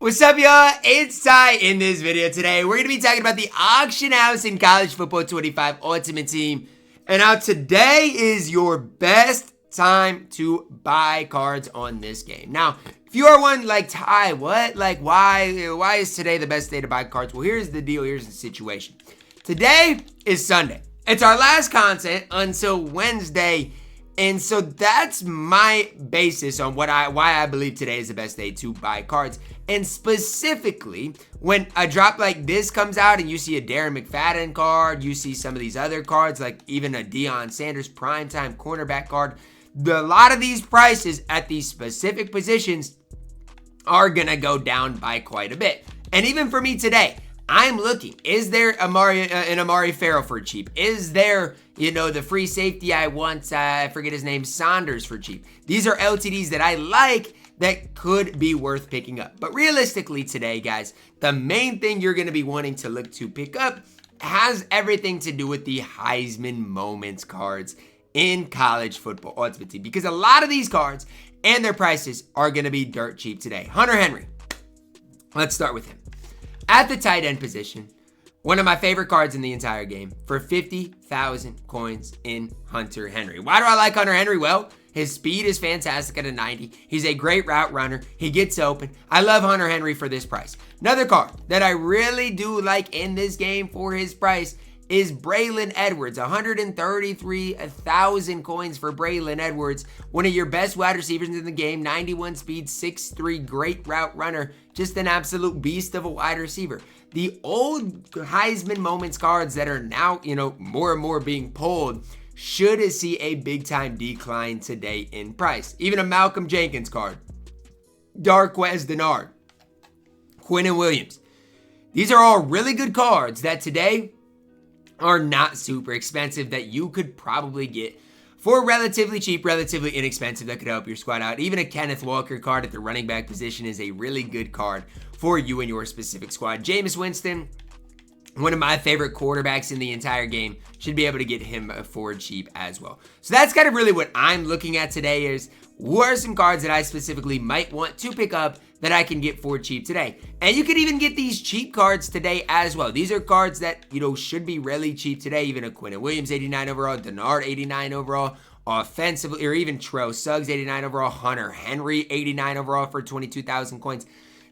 What's up, y'all? It's Ty. In this video today, we're going to be talking about the auction house in College Football 25 Ultimate Team. And now today is your best time to buy cards on this game. Now, if you are one like Ty, what? Like, why is today the best day to buy cards? Well, here's the deal. Here's the situation. Today is Sunday. It's our last content until Wednesday. And so that's my basis on why I believe today is the best day to buy cards. And specifically, when a drop like this comes out and you see a Darren McFadden card, you see some of these other cards, like even a Deion Sanders primetime cornerback card, a lot of these prices at these specific positions are going to go down by quite a bit. And even for me today, I'm looking, is there an Amari Farrell for cheap? Is there, the free safety I want, I forget his name, Sanders for cheap? These are LTDs that I like that could be worth picking up. But realistically today, guys, the main thing you're going to be wanting to look to pick up has everything to do with the Heisman Moments cards in College Football Ultimate Team. Because a lot of these cards and their prices are going to be dirt cheap today. Hunter Henry, let's start with him. At the tight end position, one of my favorite cards in the entire game for 50,000 coins in Hunter Henry. Why do I like Hunter Henry? Well, his speed is fantastic at a 90. He's a great route runner. He gets open. I love Hunter Henry for this price. Another card that I really do like in this game for his price is Braylon Edwards. 133,000 coins for Braylon Edwards. One of your best wide receivers in the game. 91 speed, 6'3", great route runner. Just an absolute beast of a wide receiver. The old Heisman Moments cards that are now, more and more being pulled should see a big-time decline today in price. Even a Malcolm Jenkins card. Darquez Denard. Quinnen Williams. These are all really good cards that today are not super expensive that you could probably get for relatively cheap, relatively inexpensive that could help your squad out. Even a Kenneth Walker card at the running back position is a really good card for you and your specific squad. Jameis Winston, one of my favorite quarterbacks in the entire game, should be able to get him for cheap as well. So that's kind of really what I'm looking at today is what are some cards that I specifically might want to pick up that I can get for cheap today. And you can even get these cheap cards today as well. These are cards that, should be really cheap today. Even a Quinnen Williams 89 overall, Denard 89 overall, offensively, or even Terrell Suggs 89 overall, Hunter Henry 89 overall for 22,000 coins.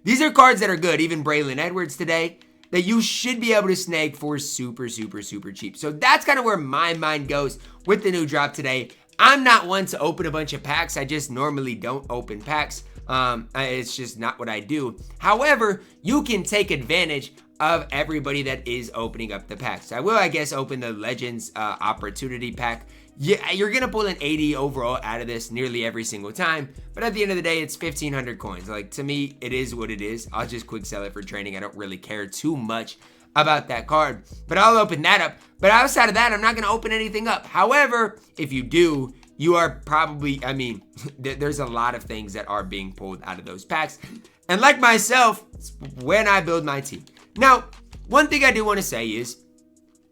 These are cards that are good. Even Braylon Edwards today that you should be able to snag for super, super, super cheap. So that's kind of where my mind goes with the new drop today. I'm not one to open a bunch of packs. I just normally don't open packs. It's just not what I do. However, you can take advantage of everybody that is opening up the packs. I will, I guess, open the Legends Opportunity Pack. Yeah, you're going to pull an 80 overall out of this nearly every single time. But at the end of the day, it's 1,500 coins. Like, to me, it is what it is. I'll just quick sell it for training. I don't really care too much about that card. But I'll open that up. But outside of that, I'm not going to open anything up. However, if you do, you are probably, there's a lot of things that are being pulled out of those packs. And like myself, when I build my team. Now, one thing I do want to say is,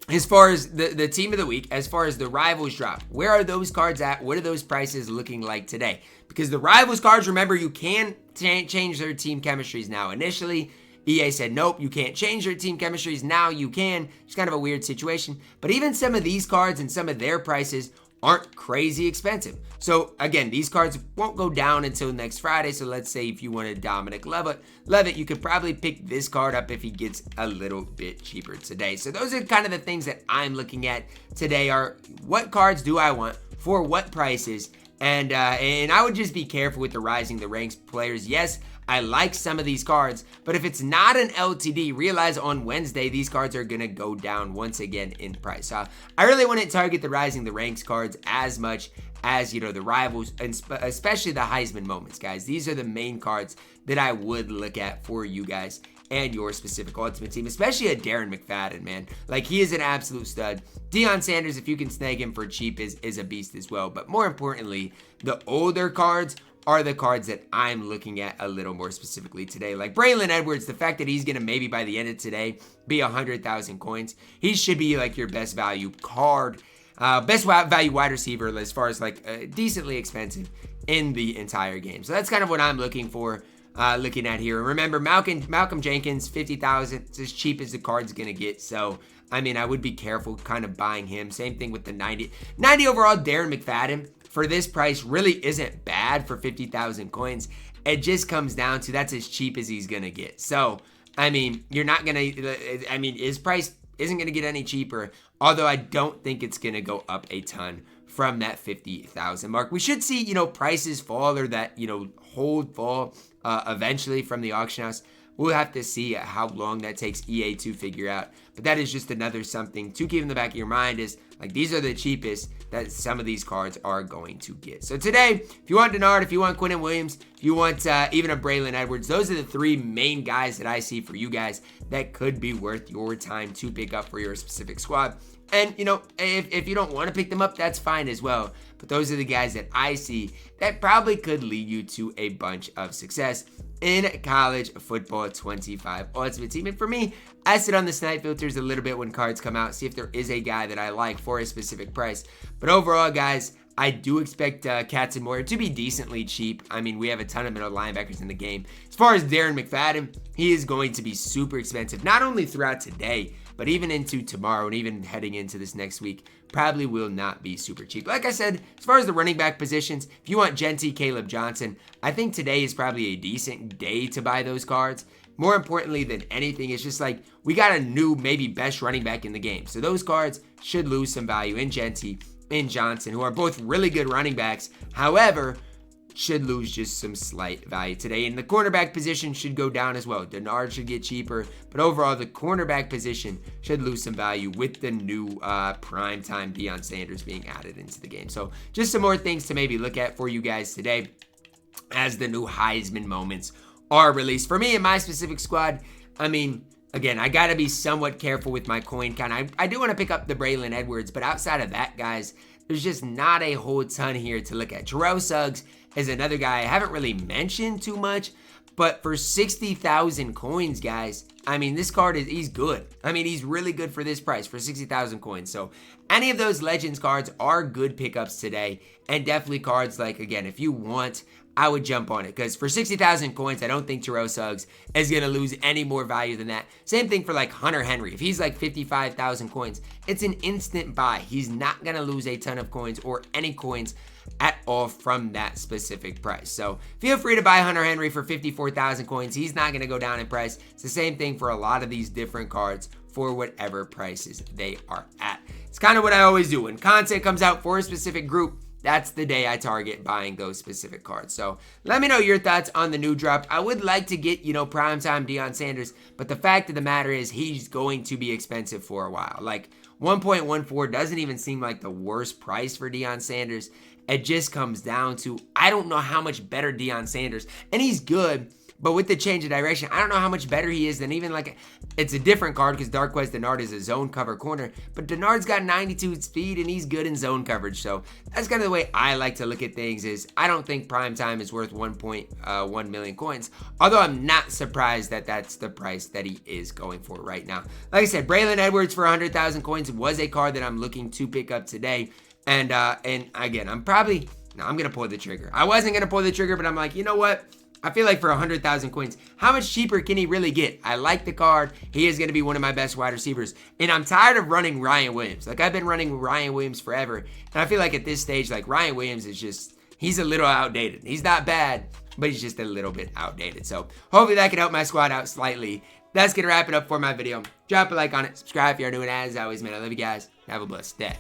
as far as the team of the week, as far as the Rivals drop, where are those cards at? What are those prices looking like today? Because the Rivals cards, remember, you can change their team chemistries now. Initially, EA said, nope, you can't change their team chemistries. Now you can. It's kind of a weird situation. But even some of these cards and some of their prices aren't crazy expensive. So again, these cards won't go down until next Friday. So let's say if you wanted Dominic Levitt, you could probably pick this card up if he gets a little bit cheaper today. So those are kind of the things that I'm looking at today are what cards do I want for what prices? And I would just be careful with the Rising the Ranks players. Yes, I like some of these cards, but if it's not an LTD, realize on Wednesday, these cards are going to go down once again in price. I really wouldn't target the Rising the Ranks cards as much as, the Rivals, and especially the Heisman Moments, guys. These are the main cards that I would look at for you guys and your specific Ultimate Team, especially a Darren McFadden, man. Like, he is an absolute stud. Deion Sanders, if you can snag him for cheap, is a beast as well. But more importantly, the older cards are the cards that I'm looking at a little more specifically today. Like Braylon Edwards, the fact that he's going to maybe by the end of today be 100,000 coins. He should be like your best value card, best value wide receiver as far as like decently expensive in the entire game. So that's kind of what I'm looking for. looking at here. Remember, Malcolm Jenkins, 50,000. It's as cheap as the card's going to get. So, I mean, I would be careful kind of buying him. Same thing with the 90 overall. Darren McFadden for this price really isn't bad for 50,000 coins. It just comes down to that's as cheap as he's going to get. So, I mean, you're not going to, I mean, his price isn't going to get any cheaper, although I don't think it's going to go up a ton from that 50,000 mark. We should see, prices fall or that, fall eventually from the auction house. We'll have to see how long that takes EA to figure out. But that is just another something to keep in the back of your mind is like these are the cheapest that some of these cards are going to get. So today, if you want Denard, if you want Quinnen Williams, if you want even a Braylon Edwards, those are the three main guys that I see for you guys that could be worth your time to pick up for your specific squad. And, if you don't want to pick them up, that's fine as well. But those are the guys that I see that probably could lead you to a bunch of success in college football 25 Ultimate Team. And for me, I sit on the snipe filters a little bit when cards come out, see if there is a guy that I like for a specific price. But overall, guys, I do expect Katzenmoyer to be decently cheap. I mean, we have a ton of middle linebackers in the game. As far as Darren McFadden, he is going to be super expensive, not only throughout today, but even into tomorrow and even heading into this next week, probably will not be super cheap. Like I said, as far as the running back positions, if you want Genty, Caleb Johnson, I think today is probably a decent day to buy those cards. More importantly than anything, it's just like we got a new, maybe best running back in the game. So those cards should lose some value in Genty and Johnson, who are both really good running backs. However, should lose just some slight value today. And the cornerback position should go down as well. Denard should get cheaper, but overall the cornerback position should lose some value with the new primetime Deion Sanders being added into the game. So just some more things to maybe look at for you guys today as the new Heisman moments are released. For me and my specific squad, I mean, again, I got to be somewhat careful with my coin count. I do want to pick up the Braylon Edwards, but outside of that, guys, there's just not a whole ton here to look at. Terrell Suggs is another guy I haven't really mentioned too much, but for 60,000 coins, guys, I mean, this card he's good. I mean, he's really good for this price, for 60,000 coins. So any of those Legends cards are good pickups today, and definitely cards like, again, if you want, I would jump on it, because for 60,000 coins, I don't think Terrell Suggs is going to lose any more value than that. Same thing for like Hunter Henry. If he's like 55,000 coins, it's an instant buy. He's not going to lose a ton of coins or any coins at all from that specific price. So feel free to buy Hunter Henry for 54,000 coins. He's not going to go down in price. It's the same thing for a lot of these different cards for whatever prices they are at. It's kind of what I always do. When content comes out for a specific group, that's the day I target buying those specific cards. So let me know your thoughts on the new drop. I would like to get, primetime Deion Sanders, but the fact of the matter is he's going to be expensive for a while. Like 1.14 doesn't even seem like the worst price for Deion Sanders. It just comes down to, I don't know how much better Deion Sanders, and he's good, but with the change of direction, I don't know how much better he is than even it's a different card because Darqueze Dennard is a zone cover corner, but Dennard's got 92 speed and he's good in zone coverage. So that's kind of the way I like to look at things is I don't think primetime is worth 1.1 million coins, although I'm not surprised that that's the price that he is going for right now. Like I said, Braylon Edwards for 100,000 coins was a card that I'm looking to pick up today. And again, I'm going to pull the trigger. I wasn't going to pull the trigger, but I'm like, you know what? I feel like for 100,000 coins, how much cheaper can he really get? I like the card. He is going to be one of my best wide receivers. And I'm tired of running Ryan Williams. Like, I've been running Ryan Williams forever. And I feel like at this stage, like, Ryan Williams is just, he's a little outdated. He's not bad, but he's just a little bit outdated. So hopefully that can help my squad out slightly. That's going to wrap it up for my video. Drop a like on it. Subscribe if you're new. And as always, man, I love you guys. Have a blessed day.